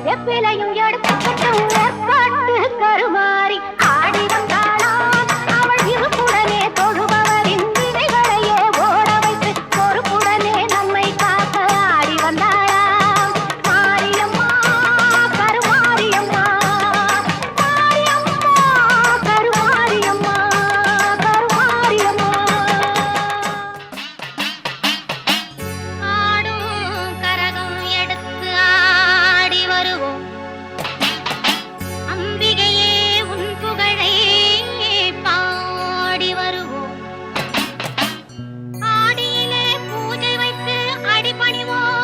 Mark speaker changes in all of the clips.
Speaker 1: வெப்பிலையும் எடுத்துக்கிட்டு ஏற்பாட்டு கருமாறி ஆடி வந்தாளாம். அவள் இருப்புடனே தொழுபவரின் வினைகளையே ஓட வைத்து பொறுப்புடனே நம்மை காக்க ஆடி வந்தாளாம். மாரியம்மா கருமாரியம்மா, மாரியம்மா கருமாரியம்மா, கருமாரியம்மா. ஆடும் கரகம் எடுத்து ஆடி வருவோம். அம்பிகையே உன் புகழை பாடி வருவோம். ஆடியிலே பூஜை வைத்து அடிபணிவோம்.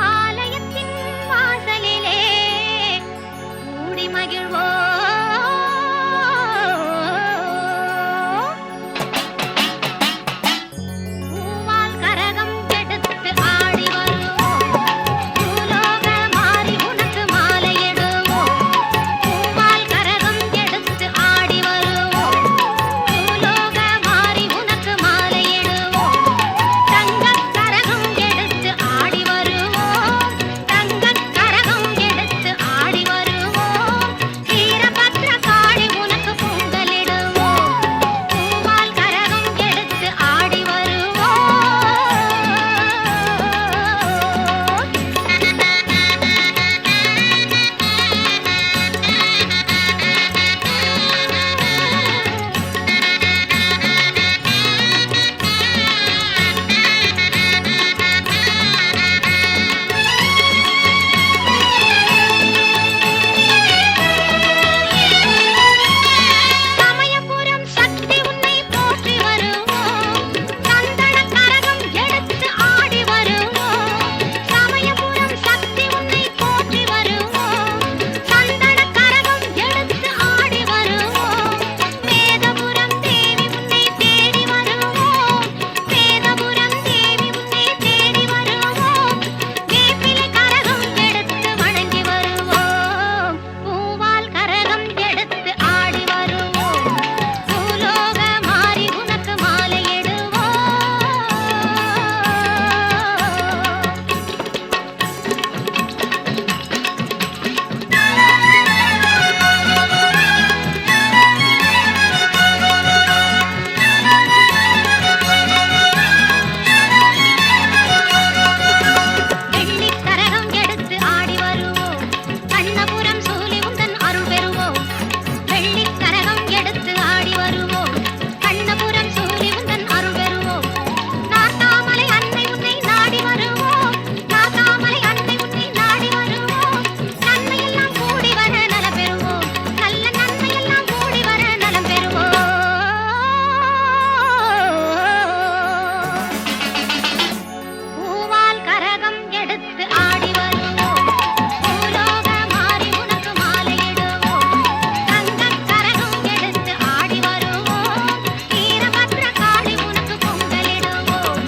Speaker 1: ஆலயத்தின் வாசலிலே கூடி மகிழ்வோம். பூவால் கரகம் எடுத்து ஆடி வருவோம். பூலோக மாறி உனக்கு மாலையிடுவோம். பூவால் கரகம் எடுத்து ஆடி வருவோம். பூலோக மாறி உனக்கு மாலையிடுவோம். தங்கக் கரகம் எடுத்து ஆடி வருவோம். தங்கக் கரகம் எடுத்து ஆடி வருவோம். வீரபத்ர காளி உனக்கு பொங்கலிடுவோம். பூவால் கரகம் எடுத்து ஆடி வருவோம். சமயபுரம் சக்தி உன்னை போற்றி வருவோம். சந்தன கரகம் எடுத்து ஆடி வருவோம். சமயபுரம் சக்தி உன்னை போற்றி வருவோம். சந்தன கரகம் எடுத்து ஆடி வருவோம். வேதபுரம் தேவி உன்னை தேடி வருவோம். வேதபுரம் தேவி உன்னை தேடி வருவோம். வேப்பிலை கரகம் எடுத்து வணங்கி வருவோம். பூவால் கரகம் எடுத்து ஆடி வருவோம். பூலோக மாறி உனக்கு மாலையிடுவோம். வெள்ளிக் கரகம் எடுத்து ஆடி வருவோம். கண்ணபுரம் சூலி உந்தன் அருள் பெறுவோம். வெள்ளிக் கரகம் எடுத்து ஆடி வருவோம். கண்ணபுரம் சூலி உந்தன் அருள் பெறுவோம். நாத்தாமலை அன்னை உன்னை நாடி வருவோம். நாத்தாமலை அன்னை உன்னை நாடி வருவோம். நன்மையெல்லாம் கூடி வர நலம் பெறுவோம். நல்ல நன்மையெல்லாம் கூடி வர நலம் பெறுவோம். பூவால் கரகம் எடுத்து ஆடி வருவோம். பூலோக மாறி உனக்கு மாலையிடுவோம். தங்கக் கரகம் எடுத்து ஆடி வருவோம். வீரபத்ர காளி உனக்கு பொங்கலிடுவோம்.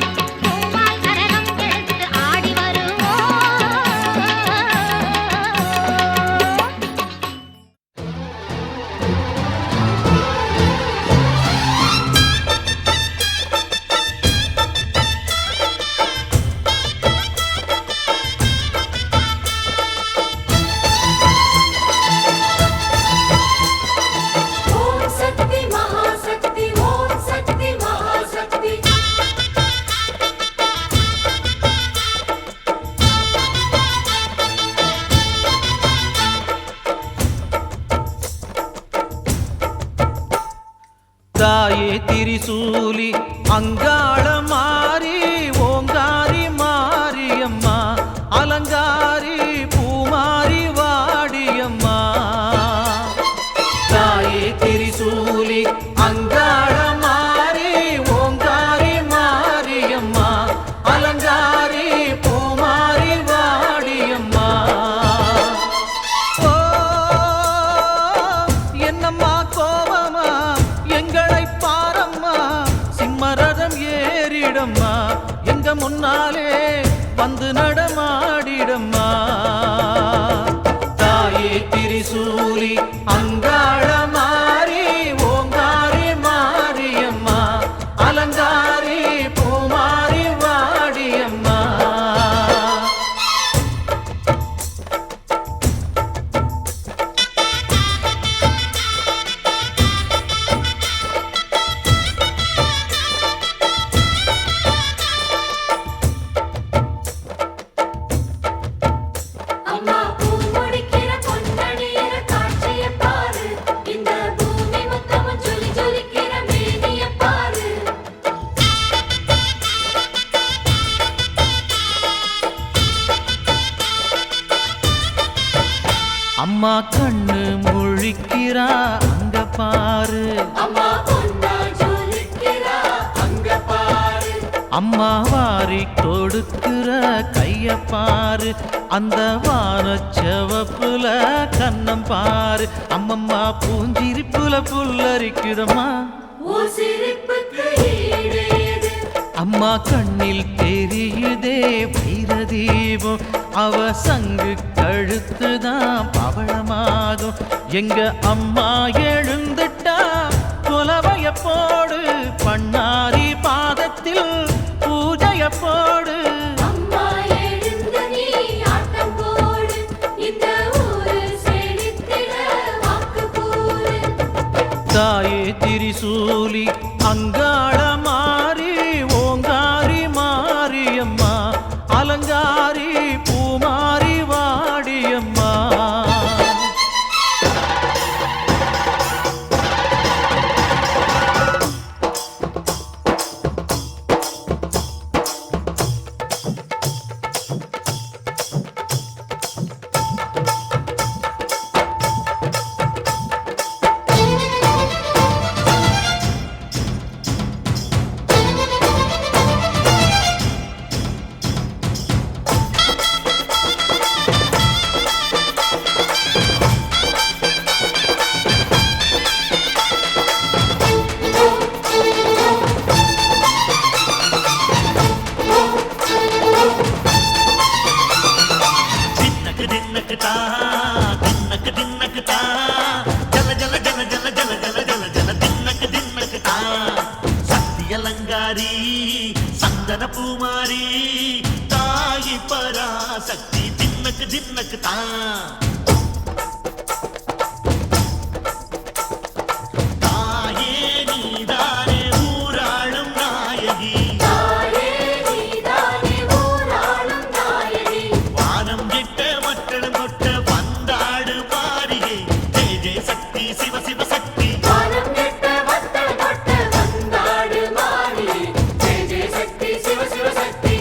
Speaker 1: பூவால் கரகம் எடுத்து ஆடி வருவோம்.
Speaker 2: ஓம் சக்தி மகாசக்தி ஓம் சக்தி மகாசக்தி
Speaker 3: தாயே திரிசூலி அங்காள மாறி ஓங்காரி மாரியம்மா அலங்காரி பூமாரி வாடியம்மா. தாயே திரிசூலி அங்காள மாறி ஓங்காரி மாரியம்மா அலங்காரி பூமாரி வாடியம்மா. ஓ என்னம்மா கோபமா எங்களை பாரம்மா, சிம்மரதம் ஏறிடம்மா, எங்க முன்னாலே வந்து நடமாடிடம்மா. தாயே திரிசூலி அங்காள மாறி ஓங்காரி மாரியம்மா அலங்காரி பூமாரி வாடியம்மா. அம்மா கண்ணு முழிக்கிறா அங்க பாரு,
Speaker 2: அம்மா பொன்னா ஜொலிக்கிறா அங்க பாரு,
Speaker 3: அம்மா வாரி கொடுக்கிற கைய பாரு, அந்த வானச்சவப்புல கன்னம் பாரு, அம்மம்மா பூஞ்சிரிப்புல புல்லரிக்குதம்மா.
Speaker 2: உன் சிரிப்புக்கு ஈடேது,
Speaker 3: அம்மா கண்ணில் தெரியுதே வைரதீபம், அவ சங்கு கழுத்துதான் பவளமாகும். எங்க அம்மா எழுந்துட்டா குலவைய போடு, பண்ணாரி பாதத்தில் பூஜைய போடு.
Speaker 2: அம்மா எழுந்து நீ ஆட்டம் போடு, இந்த ஊரு செழித்திட வாக்கு கூறு.
Speaker 3: தாயே திரிசூலி அங்காள மாறி ஓங்காரி மாரியம்மா, அலங்காரி பூமாரி வாடியம்மா.
Speaker 4: அலங்காரி சந்தன பூமாரி தாயி பராசக்தி தின்னக்கு தின்னக்கு தான். தாயே நீதானே ஊராளும் நாயகி,
Speaker 2: தாயே நீதானே ஊராளும் நாயகி,
Speaker 4: வானம் கெட்ட மக்களும் கொட்ட வந்தாடு மாறியே. ஜெய ஜெய சக்தி சிவ சிவ சக்தி,
Speaker 2: வானம் கெட்ட வத்தல் கொட்ட வந்தாடு மாறி, ஜெய ஜெய சக்தி சிவ சிவ சக்தி.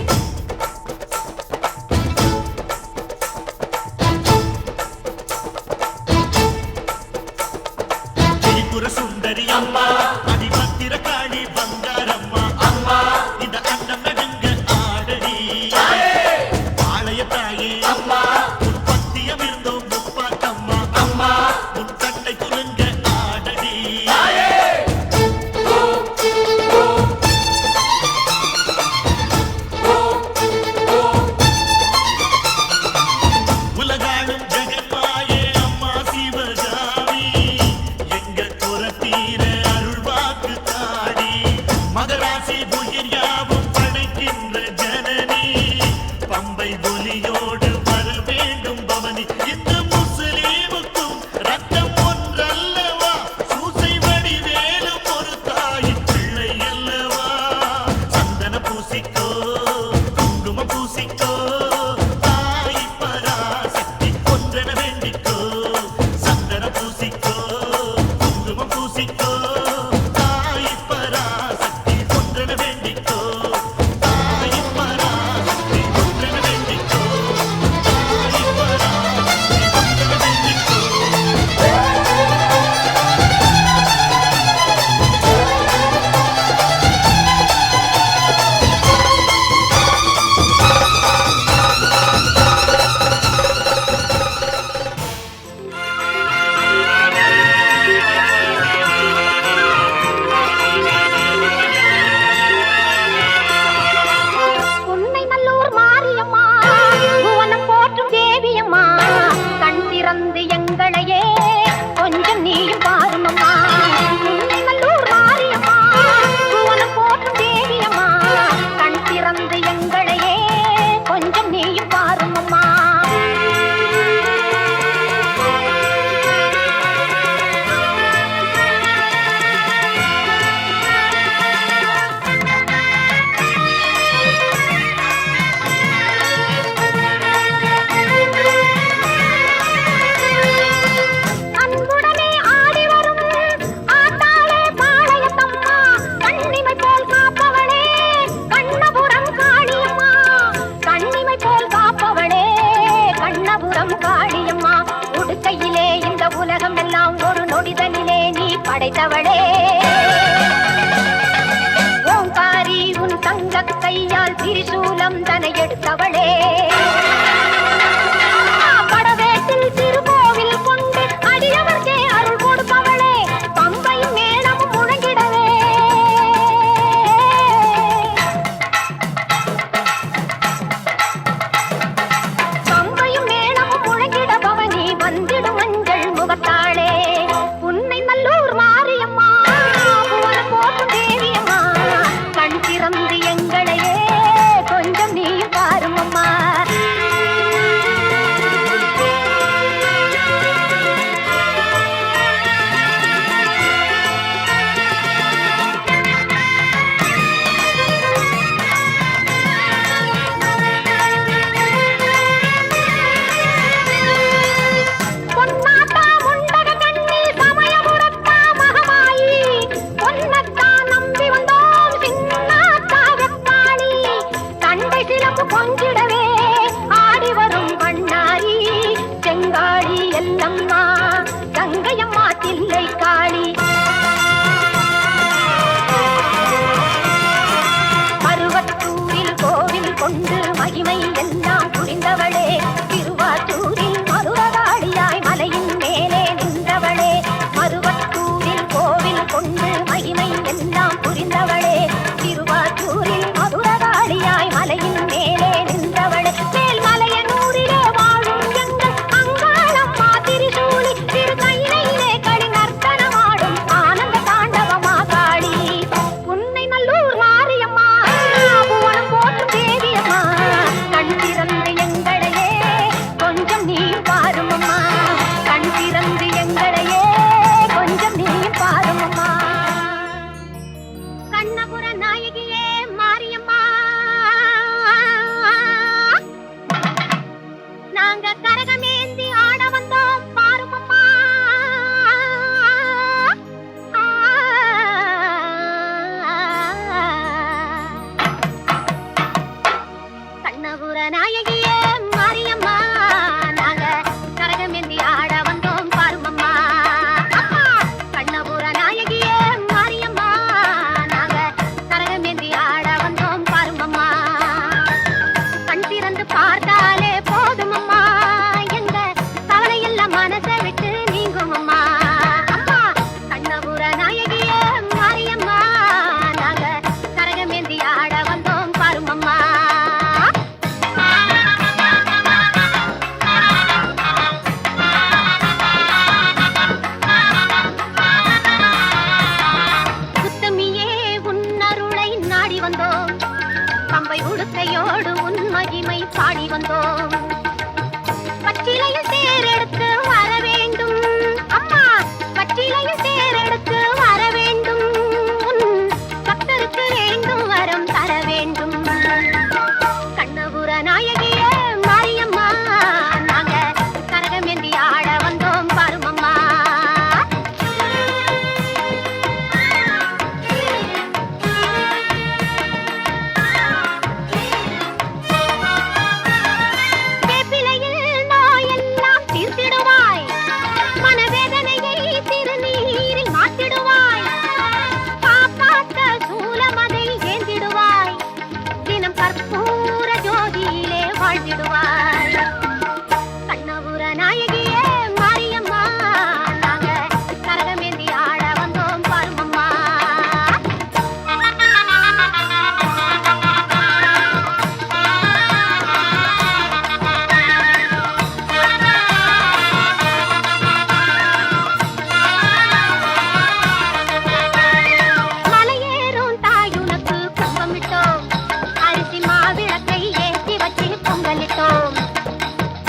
Speaker 4: திரிபுர சுந்தரி அம்மா, அதிபத்திர காளி பங்காரம்மா,
Speaker 2: அம்மா
Speaker 4: இந்த அண்டம் நடுங்க ஆடடி. ஆலய தாயே
Speaker 2: அம்மா
Speaker 4: உன் பத்தியம் இருந்தோம் முப்பாட்டம்மா,
Speaker 2: அம்மா
Speaker 4: உன் கண்ணை குலுங்க ஆடடி. உலகாளும் ஜெகன்மாயே அம்மா சிவகாமி, எங்க குறத்தீர அருள்வாக்கு தாடி. மகராசி உயிர் யாவும் படைக்கின்ற ஜனனி, பம்பை ஒலியோடு வர வேண்டும் பவனி. இந்த முஸ்லீமுக்கும் ரத்தம் ஒன்றல்லவா, சூசை வடிவேலும் ஒரு தாயின் பிள்ளை அல்லவா. சந்தன பூசிக்கோ குங்குமம் பூசிக்கோ, தாய் பராசக்தி ஒன்றென வேண்டிக்கோ. சந்தன பூசிக்கோ குங்குமம் பூசிக்கோ, தாய் பராசக்தி ஒன்றென வேண்டிக்கோ. தாய் பராசக்தி ஒன்றென வேண்டிக்கோ, தாய் பராசக்தி ஒன்றென வேண்டிக்கோ.
Speaker 1: படைத்தவளே ஓங்காரி உன் தங்க கையால் திரிசூலம் தனை எடுத்தவளே படவேட்டில் திருக்கோவில் கொண்டு அடியவர்க்கே அருள் கொடுப்பவளே பம்பை மேளமும் முழங்கிடவே பம்பையும் மேளமும் முழங்கிட பவனி வந்திடும் மஞ்சள் முகத்தாளே உன்னை நல்லூர் மாரியம்மா புவனம் போற்றும் தேவியம்மா கண் திறந்து எங்களையே கொஞ்சம் நீ பாருமம்மா பொன்னாத்தா முண்டக கண்ணி சமயபுரத்தா மகமாயி பொன்னத்தா நம்பி வந்தோம் சின்னாத்தா வெப்பாளி தண்டை சிலம்பு கொஞ்சிடவே ஆடி வரும் பண்ணாரி செங்காளி எல்லம்மா கங்கையம்மா தில்லை காளி மருவத்தூரில் கோவில் கொண்டு மகிமை எல்லாம் புரிந்தவளே திருவாத்தூரில் மதுரகாளியாய் மலையின் மேலே நின்றவளே மருவத்தூரில் கோவில் கொண்டு மகிமை எல்லாம் புரிந்தவளே திருவாத்தூரில் மதுரகாளியாய் மலையின் மேலே நின்றவளே மேல்மலையனூரிலே வாழும் எங்கள் அங்காளம்மா திரிசூலி திரு கையிலே களி நர்த்தனமாடும் ஆனந்த தாண்டவமா காளி உன்னை நல்லூர் மாரியம்மா புவனம் போற்றும் தேவியம்மா கண் திறந்து எங்களையே கொஞ்சம் நீ பாருமம்மா கண் திறந்து எங்களையே கொஞ்சம் நீ பாருமம்மா கண்ணபுர நாயகியே மாரியம்மா நாங்க கரகமேந்தி ஆட வந்தோம் பாருமம்மா கண்ணபுர நாயகியே மாரியம்மா நாங்க கரகமேந்தி ஆட வந்தோம் பாருமம்மா கண்ணபுர நாயகியே மாரியம்மா நாங்க கரகமேந்தி ஆட வந்தோம் பாருமம்மா கண் திறந்து பார்த்தாலே போதுமம்மா எங்க கவலையெல்லாம் மனசை விட்டு நீங்குமம்மா அம்மா கண்ணபுர நாயகியே மாரியம்மா நாங்க கரகமேந்தி ஆட வந்தோம் பாருமம்மா உத்தமியே உன் அருளை நாடி வந்தோம் பம்பை உடுக்கையோடு உன் மகிமை பாடி வந்தோம் பச்சிலையில் தேரெடுத்து வர வேண்டும் அம்மா பச்சிலையில் தேரெடுத்து வர வேண்டும் உன் பக்தருக்கு வேண்டும் வரம் தர வேண்டும் கண்ணபுர நாயகியே மாரியம்மா நாங்க கரகமேந்தி ஆட வந்தோம் பாருமம்மா வேப்பிலையில் நோயெல்லாம் தீர்த்திடுவாய் மனவேதனையை திருநீரில் மாற்றிடுவாய் காப்பாற்ற சூலமதை ஏந்திடுவாய் தினம் கற்பூர ஜோதியிலே வாழ்ந்திடுவாய் கண்ணபுர நாயகியே மாரியம்மா நாங்க கரகமேந்தி ஆட வந்தோம் பாருமம்மா மலையேறும் தாயுனக்கு கும்பமிட்டோம் அரிசி மாவிளக்கை ஏற்றி வச்சு பொங்கலிட்டோம்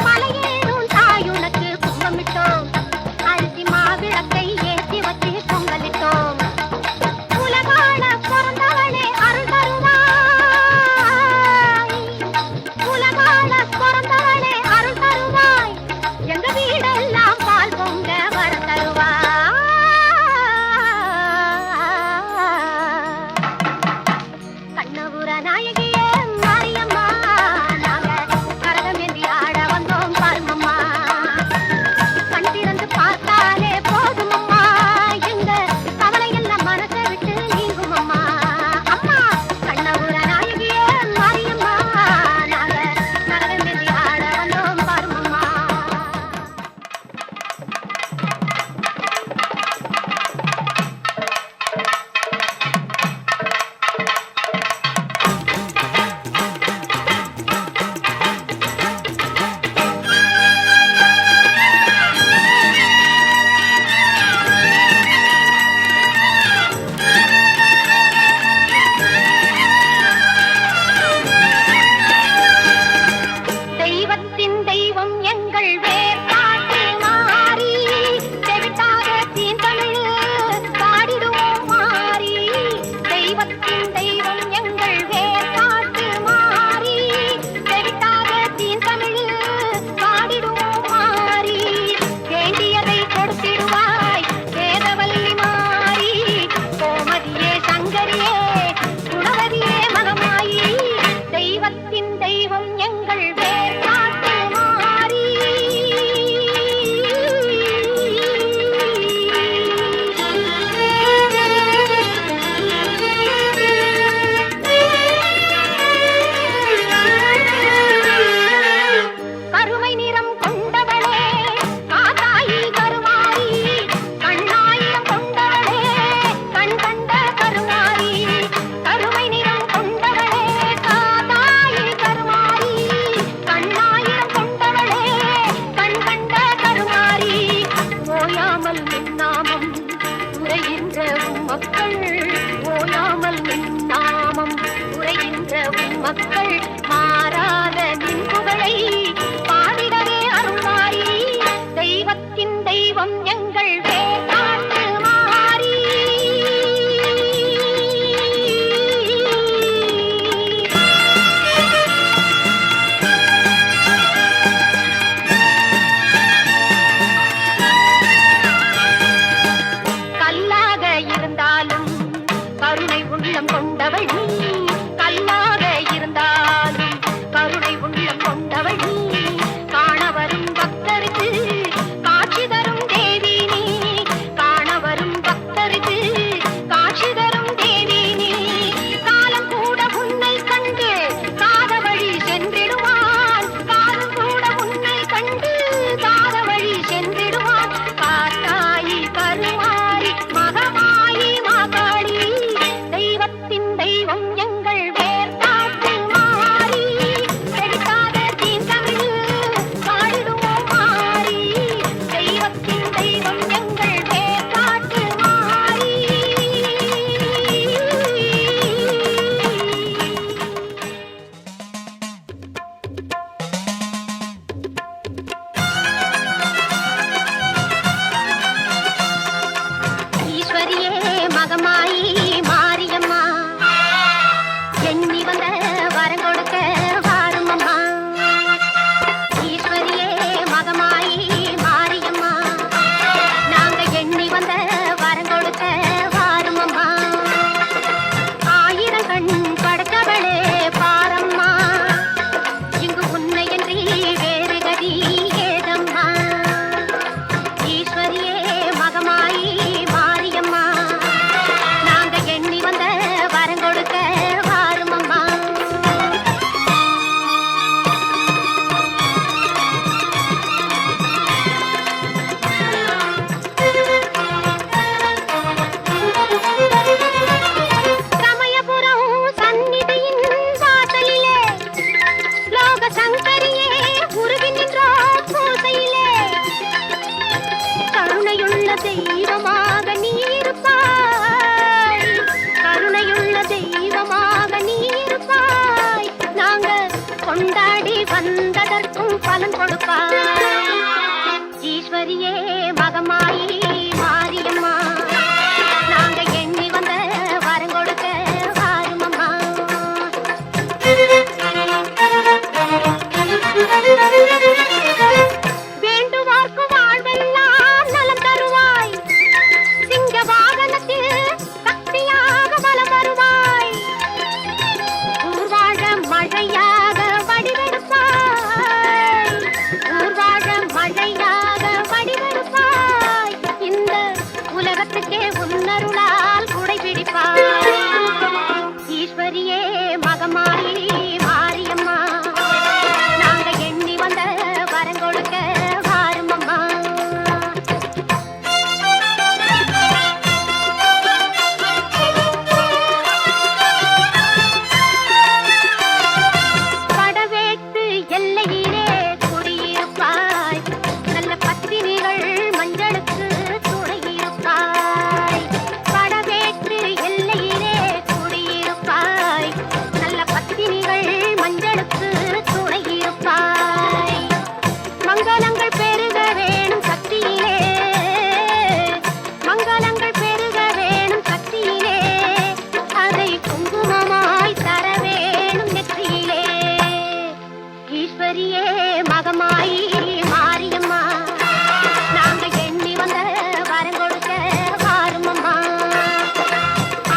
Speaker 1: மலையேறும் தாயுனக்கு கும்பமிட்டோம் அரிசி மாவிளக்கை ஏற்றி வச்சு பொங்கலிட்டோம் உலகாள பிறந்தவளே அருள் தருவாய் உலகாள பிறந்தவளே அருள் தருவாய் எங்க வீடெல்லாம் பால் பொங்க வர தருவாய் கண்ணபுர நாயகியே மாரியம்மா நாங்க கரகமேந்தி ஆட வந்தோம் பாருமம்மா கண் திறந்து பார்த்தாலே போதுமம்மா எங்க வந்ததற்கும் பலன் கொடுப்பாய் ஈஸ்வரியே மகமாயி மாரியம்மா நாங்க எண்ணி வந்த வரம் கொடுக்க வாருமம்மா வேண்டுவார்க்கு வாழ்வெல்லாம் நலம் தருவாய் சிங்க வாகனத்தில் சக்தியாக வலம் வருவாய் ஊர்வாழ மழையாக வடிவெடுப்பாய் ஊர்வாழ மழையாக வடிவெடுப்பாய் இந்த உலகத்துக்கே உன்னருளால் குடை பிடிப்பாய் ஈஸ்வரியே மகமாயி மாரியம்மா நாங்க எண்ணி வந்த வரம் கொடுக்க வாருமம்மா படவேட்டு எல்லையிலே குடியிருப்பாய் நல்ல பத்தினிகள் மஞ்சளுக்கு துணையிருப்பாய் படவேட்டு எல்லையிலே குடியிருப்பாய் நல்ல பத்தினிகள் மஞ்சளுக்கு துணையிருப்பாய் மங்களங்கள் பெருக வேணும் சக்தியிலே மங்களங்கள் பெருக வேணும் சக்தியிலே அதை குங்குமமாய் தர வேணும் நெற்றியிலே ஈஸ்வரியே மகமாயி மாரியம்மா நாங்க எண்ணி வந்த வரம் கொடுக்க வாருமம்மா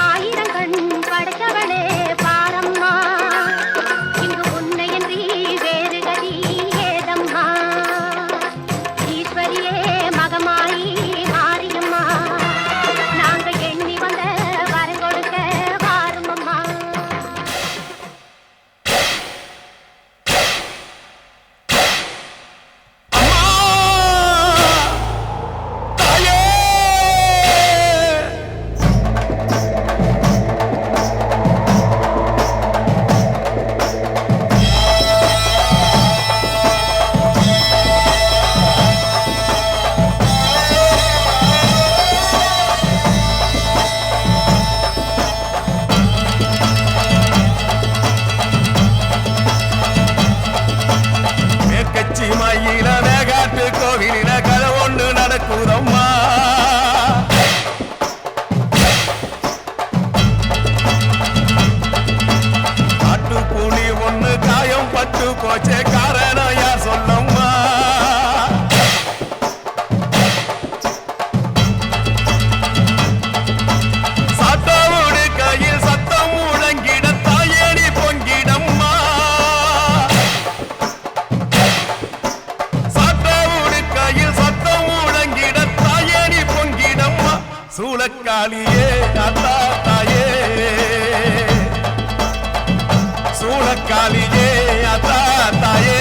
Speaker 1: ஆயிரம் கண் படைத்தவளே பாரம்மா இங்கு உன்னையன்றி வேறு கதி ஏதம்மா ஈஸ்வரியே மகமாயி மாரியம்மா நாங்க எண்ணி வந்த வரம் கொடுக்க வாருமம்மா
Speaker 5: மேற்கச்சி மயில மேகாட்டு கோவிலில கதை ஒன்று நடக்குதம்மா காட்டுப்புலி ஒண்ணு காயம் பட்டு போச்சே காரணம் யார் சொல்லம்மா சட்டவோடு கையில் சத்தம் முழங்கிட தாயேடி பொங்கிடம்மா சட்டவோடு கையில் சத்தம் முழங்கிட தாயேடி பொங்கிடம்மா சூளக்காளியே அத்தா தாயே சூளக்காளியே அத்தா தாயே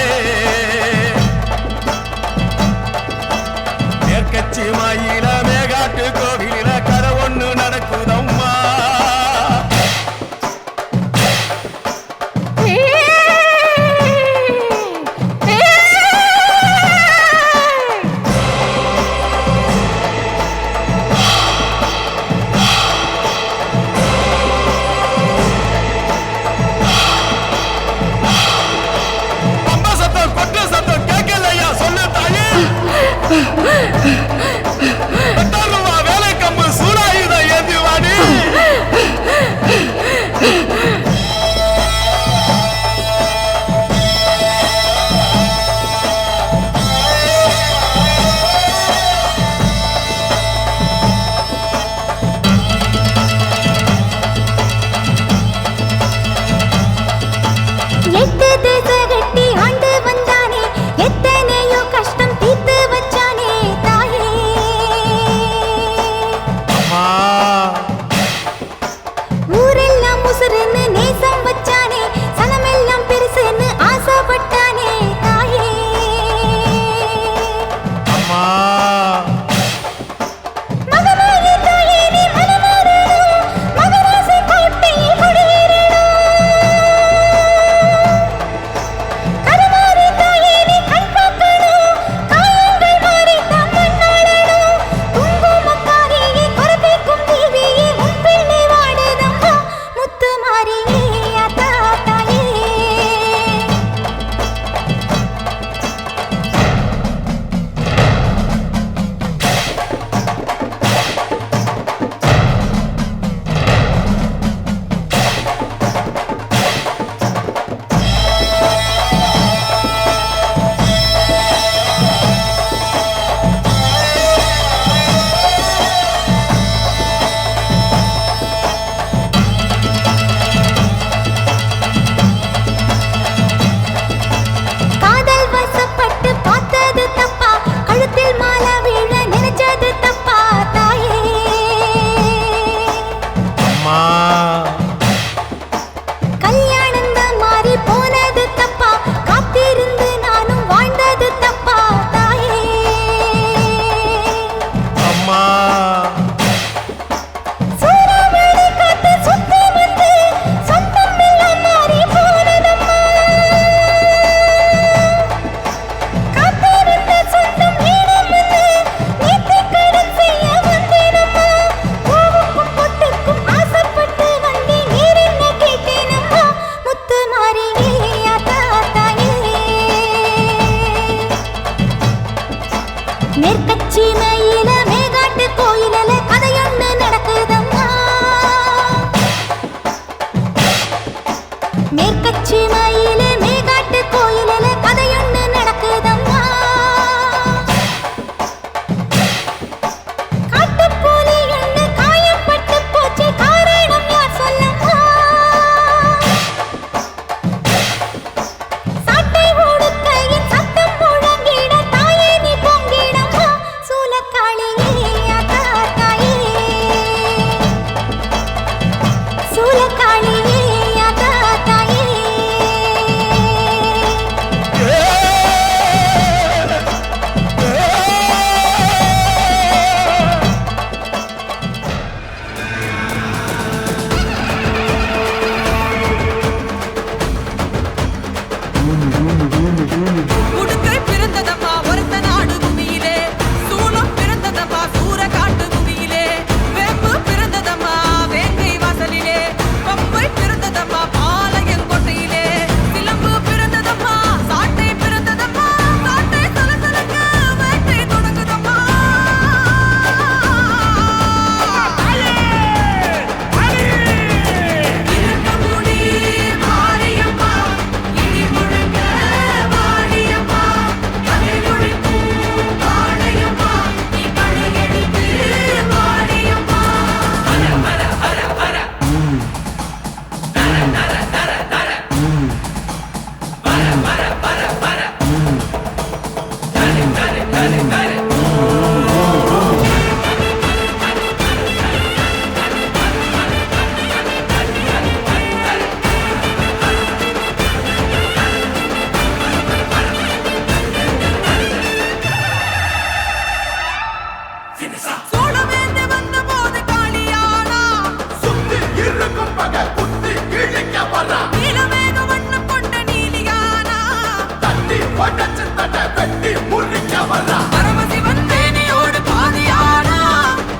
Speaker 2: உடச்சு தட்ட வெட்டி முறிக்க வர்றா
Speaker 6: பரமசிவன் மேனியோடு பாதியானா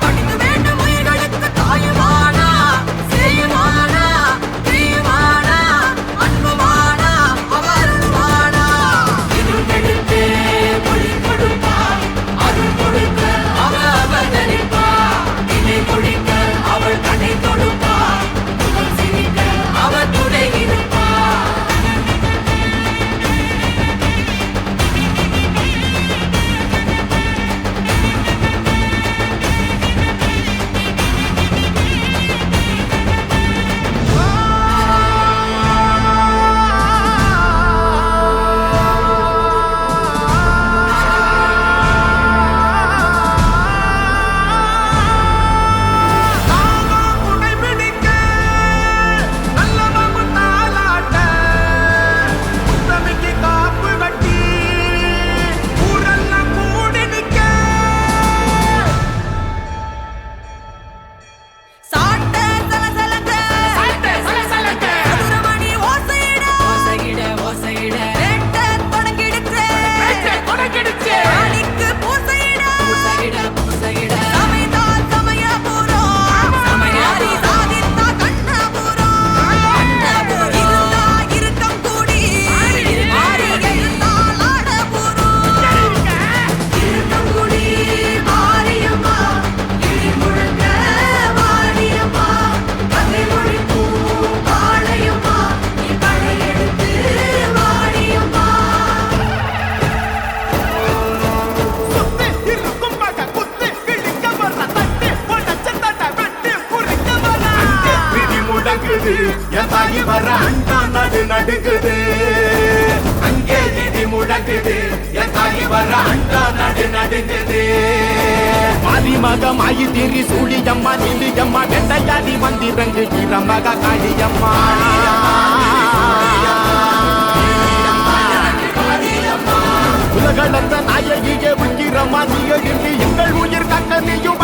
Speaker 6: பணிந்து வேண்டும் உயிர்களுக்கு தாயுமானா செய்யுமானா தீயுமானா அன்புமானா அவருமானா இருளெடுத்தே மொழி கொடுப்பா அருள் கொடுக்க அவ அவதரிப்பா இணை கொடுக்க அவள் கண்ணை தொடுப்பா முதல் சிரிக்க அவ துணை இருப்பா சாட்ட சலசலங்க
Speaker 2: சாட்ட சலசலங்க
Speaker 6: மதுரமணி ஓசையிட ஓசையிட ஓசையிட வேட்ட தொடங்கிடுச்சு
Speaker 2: வெட்ட தொடங்கிடுச்சு
Speaker 6: ராணிக்கு பூசையிட பூசையிட பூசையிட சமைதால் சமயபுரம் சமையாரி சாதித்தா கண்ணபுரம் கண்ணபுரம் இருந்தா இருக்கம் கூடி ஆடி எழுந்தால் ஆடபுரம் இருக்கம் கூடி மாரியம்மா இடி முழங்க வாடியம்மா கதை ஒழிக்கும் பாளையம்மா நீ படையெடுத்து வாடியம்மா
Speaker 2: சுத்தி இருக்கும் பக குத்தி கிழிக்க வர்ற தட்டி உடச்சு தட்ட வெட்டி முறிக்க வர்றா பிடி முடங்குது என் தாயி வர அண்டா நடு நடுங்குது அங்கே இடி முடங்குது என் தாயி வர அண்டா நடு நடுங்குது மாரிமக மாயி திரி சூழியம்மா நீலியம்மா வெண்டையாடி வந்திரங்கு வீரமக காளியம்மா உலகளந்த நாயகியே உயிரம்மா நீ எழுப்பி எங்கள் உயிர் கக்க நீயும்